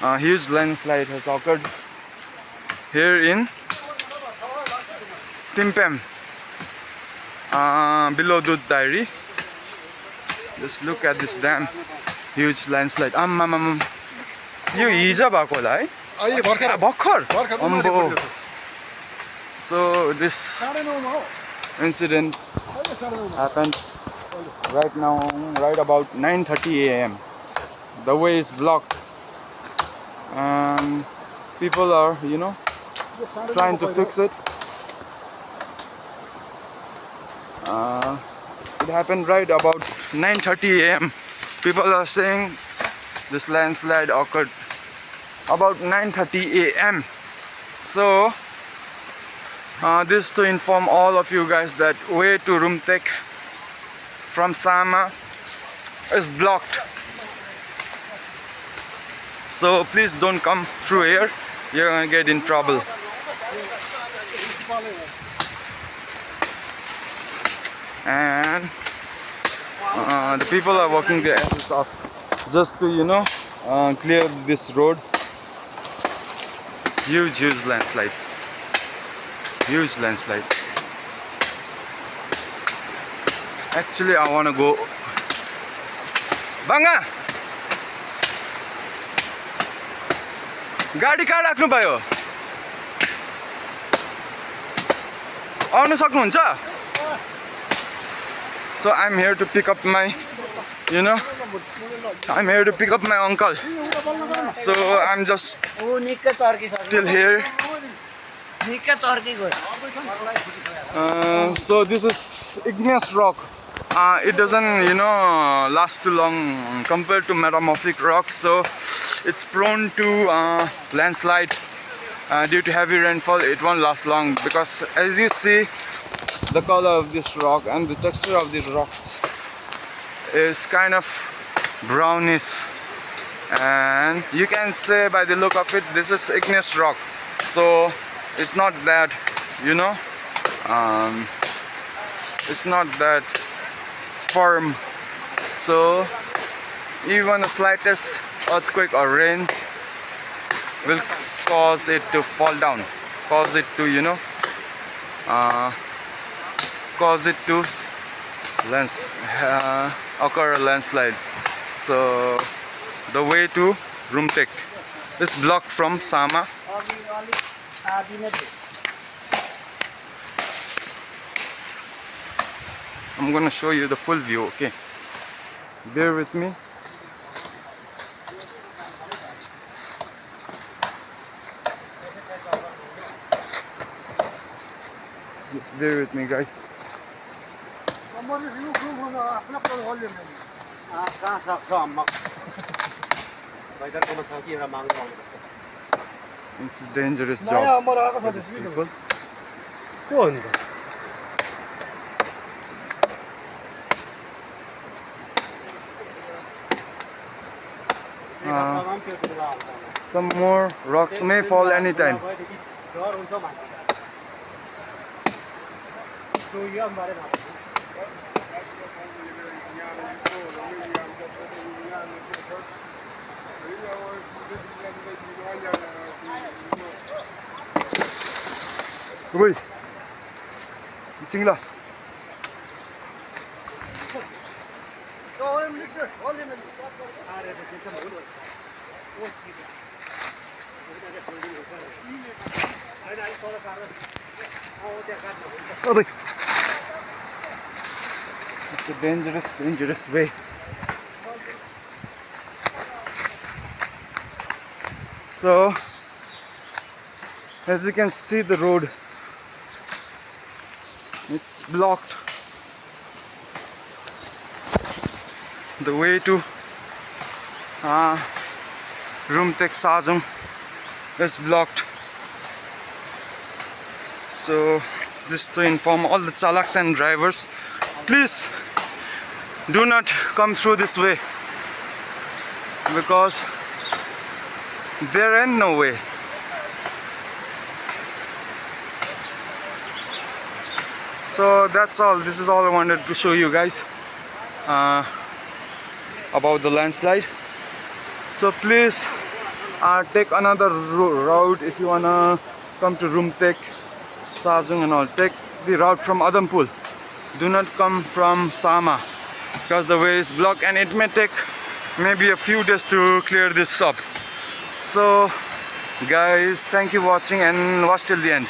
A huge landslide has occurred here in Timpyem, below Doodh diary. Just look at this damn huge landslide. यो हिजो भएको होला है भर्खर अम्बो. So this incident happened right now, right about 9:30 a.m. The way is blocked and people are, trying to fix it. It happened right about 9:30 a.m. People are saying this landslide occurred about 9:30 a.m. So this to inform all of you guys that way to Rumtek from Sama is blocked. So please don't come through here, you're gonna get in trouble. And the people are working their asses off just to clear this road. Huge landslide. Huge landslide. Actually I want to go Banga गाडी कहाँ राख्नु भयो आउन सक्नुहुन्छ So I'm here to pick up my uncle. So I'm just till here. So this is igneous rock. It doesn't last too long compared to metamorphic rock, so it's prone to landslide. Due to heavy rainfall, it won't last long, because as you see, the color of this rock and the texture of this rock is kind of brownish, and you can say by the look of it, this is igneous rock. So it's not that it's not that firm, so even the slightest earthquake or rain will cause it to fall down, cause it to occur a landslide. So the way to Rumtek is blocked from Sama. I'm gonna show you the full view, okay? Bear with me. Just bear with me, guys. It's a dangerous job for these people. Some more rocks may fall anytime. Ui, chính là it's a dangerous way. So as you can see, the road, it's blocked. The way to Rumtek Sajong is blocked. So this to inform all the chalaks and drivers, please do not come through this way, because there ain't no way. So that's all. This is all I wanted to show you guys about the landslide. So please Take another route if you wanna come to Rumtek, Sajong and all. Take the route from Adampul. Do not come from Sama because the way is blocked and it may take maybe a few days to clear this up. So guys, thank you for watching and watch till the end.